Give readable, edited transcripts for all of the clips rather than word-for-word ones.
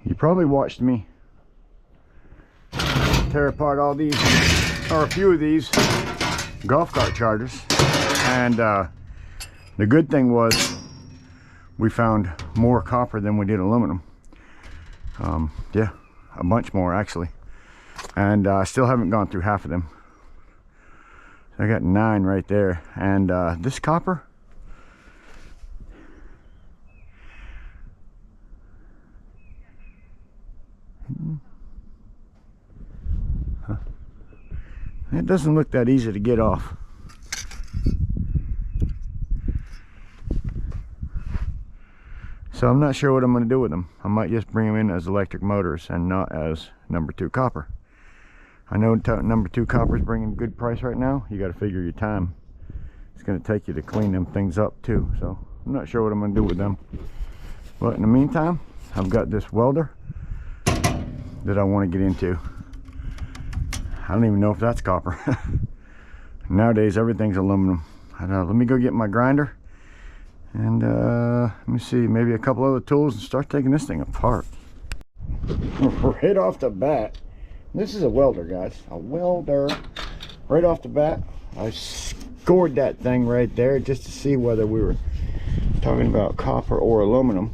You probably watched me tear apart all these, or a few of these golf cart chargers, and the good thing was we found more copper than we did aluminum. Yeah, a bunch more actually, and I still haven't gone through half of them. I got 9 right there, and this copper, it doesn't look that easy to get off. So I'm not sure what I'm going to do with them. I might just bring them in as electric motors and not as number 2 copper. I know number 2 copper is bringing a good price right now. You got to figure your time it's going to take you to clean them things up too. So I'm not sure what I'm going to do with them. But in the meantime, I've got this welder that I want to get into. I don't even know if that's copper. Nowadays everything's aluminum. Let me go get my grinder and let me see, maybe a couple other tools and start taking this thing apart. Right off the bat, this is a welder, guys, a welder. Right off the bat, I scored that thing right there just to see whether we were talking about copper or aluminum.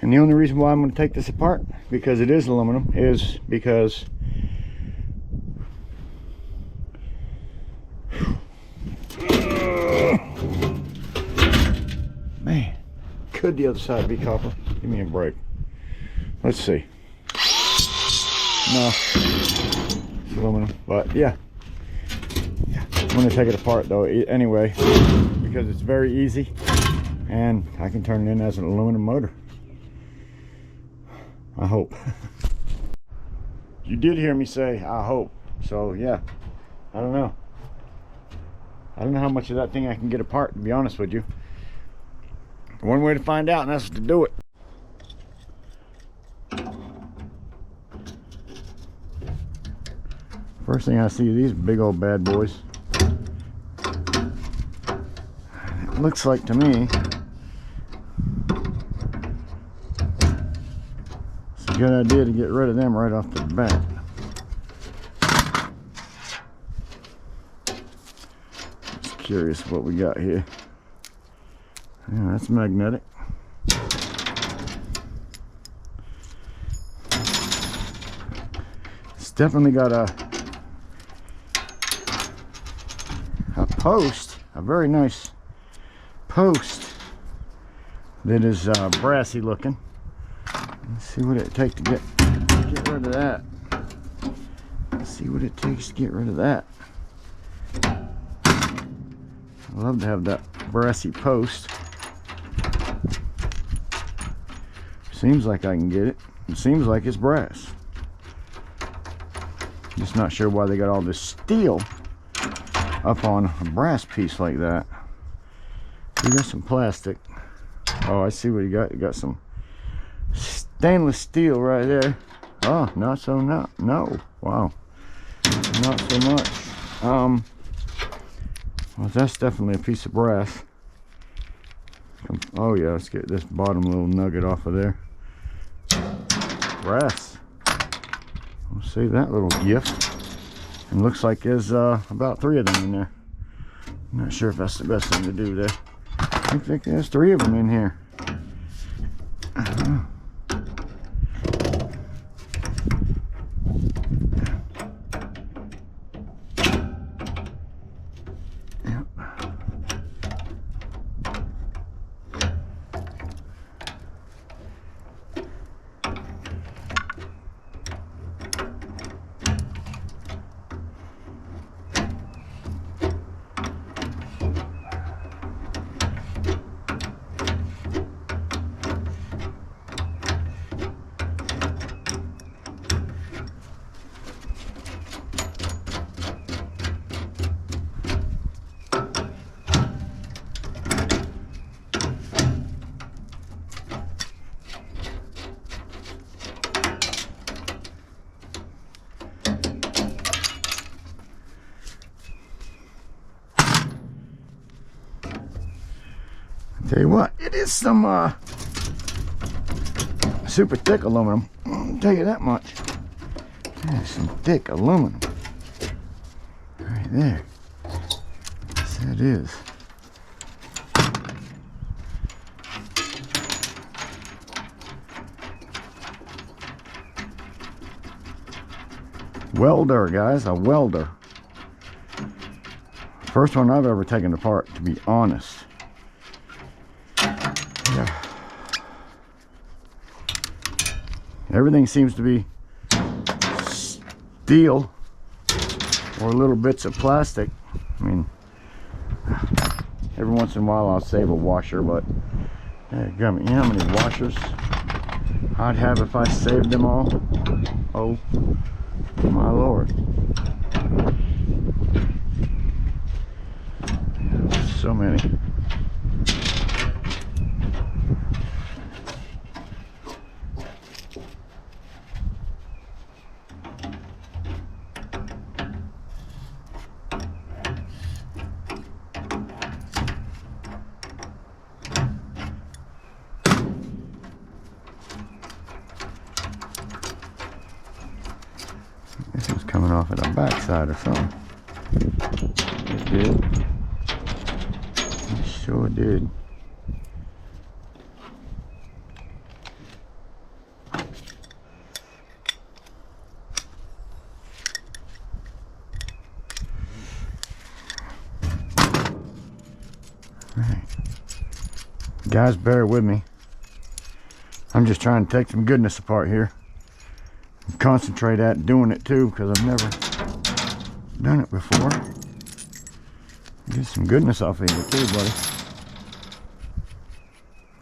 And the only reason why I'm going to take this apart, because it is aluminum, is because man, could the other side be copper? Give me a break. Let's see. No, it's aluminum, but yeah, I'm going to take it apart though anyway, because it's very easy and I can turn it in as an aluminum motor. I hope. You did hear me say I hope, so yeah, I don't know. I don't know how much of that thing I can get apart, to be honest with you. One way to find out, and that's to do it. First thing I see are these big old bad boys. It looks like to me it's a good idea to get rid of them right off the bat. Just curious what we got here. Yeah, that's magnetic. It's definitely got a post, a very nice post that is brassy looking. Let's see what it takes to get rid of that. Let's see what it takes to get rid of that. I'd love to have that brassy post. Seems like I can get it. It seems like it's brass. Just not sure why they got all this steel up on a brass piece like that. You got some plastic. Oh, I see what you got. You got some stainless steel right there. Oh, not so no. Wow, not so much. Well, that's definitely a piece of brass. Oh yeah, let's get this bottom little nugget off of there. Brass. We'll see that little gift. And looks like there's about 3 of them in there. I'm not sure if that's the best thing to do there. I think there's 3 of them in here. Tell you what, it is some super thick aluminum. I'll tell you that much. That's some thick aluminum. Right there. Yes, that is. Welder, guys, a welder. First one I've ever taken apart, to be honest. Yeah. Everything seems to be steel or little bits of plastic. I mean, every once in a while I'll save a washer, but you know how many washers I'd have if I saved them all? Oh my Lord. So many. This was coming off at the backside or something. It did. It sure did. Right. Guys, bear with me. I'm just trying to take some goodness apart here. Concentrate at doing it too, because I've never done it before. Get some goodness off of you too, buddy.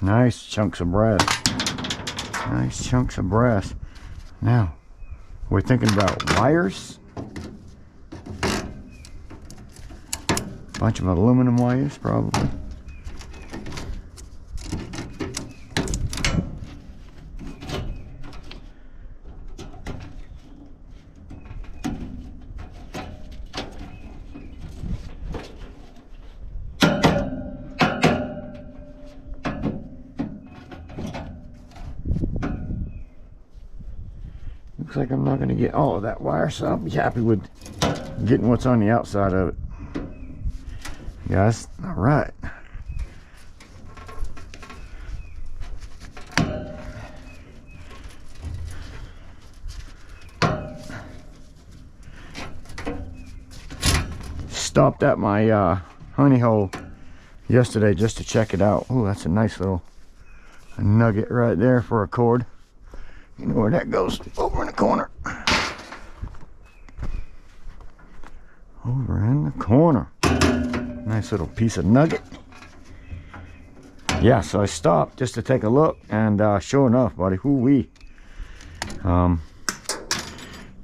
Nice chunks of brass. Nice chunks of brass. Now, we're thinking about wires. Bunch of aluminum wires, probably. Looks like I'm not going to get all of that wire, so I'll be happy with getting what's on the outside of it. Guys, all right. Stopped at my honey hole yesterday just to check it out. Oh, that's a nice little nugget right there for a cord. You know where that goes? Over in the corner. Over in the corner. Nice little piece of nugget. Yeah, so I stopped just to take a look, and sure enough, buddy, hoo-wee.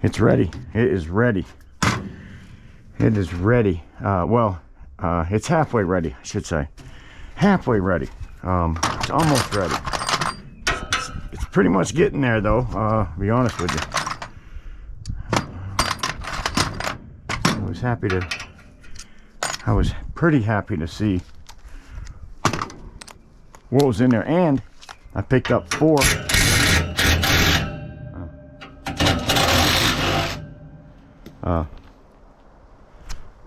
It's ready. It is ready. It is ready. It's halfway ready, I should say. Halfway ready. It's almost ready. It's pretty much getting there, though, to be honest with you. I was pretty happy to see what was in there, and I picked up 4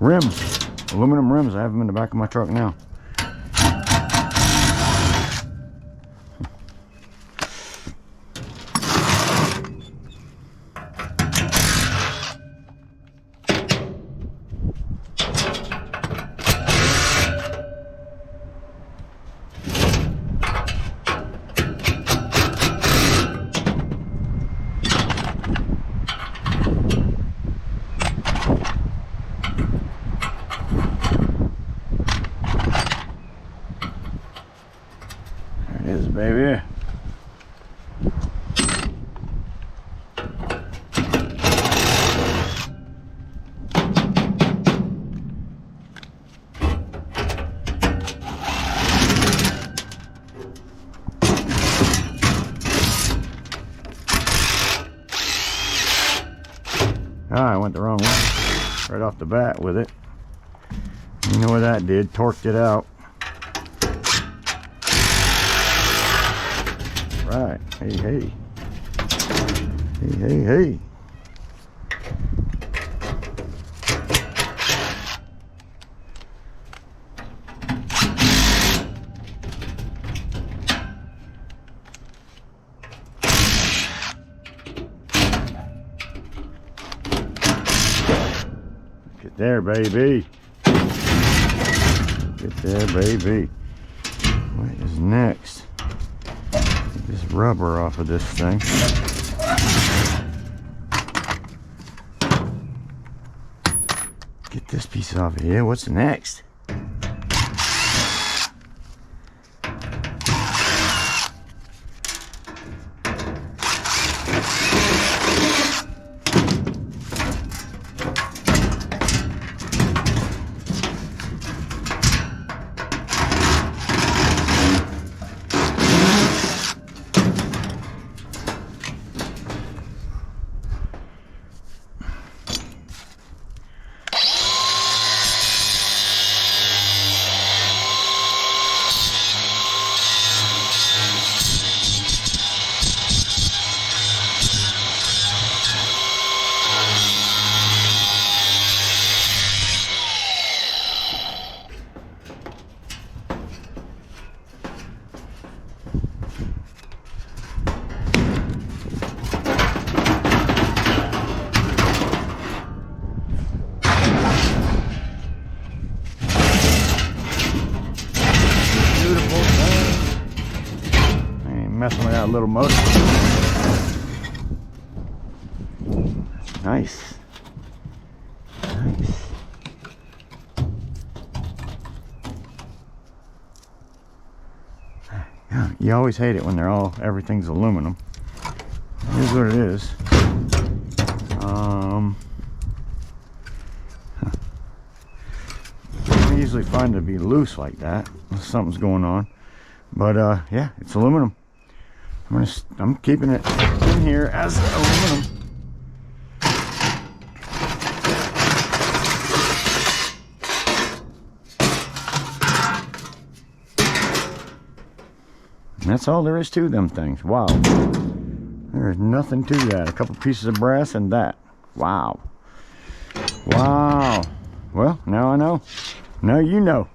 rims, aluminum rims. I have them in the back of my truck now. Baby. I went the wrong way right off the bat with it. You know what that did? Torqued it out. right. Hey, hey. Hey, hey, hey. Get there, baby. Get there, baby. What is next? Get this rubber off of this thing. Get this piece off of here. What's next? Messing with that little motor. Nice. Nice. Yeah, you always hate it when everything's aluminum. Here's what it is. I usually find it to be loose like that. Something's going on. But yeah, it's aluminum. I'm keeping it in here as aluminum. And that's all there is to them things. Wow. There is nothing to that. A couple pieces of brass and that. Wow. Wow. Well, now I know. Now you know.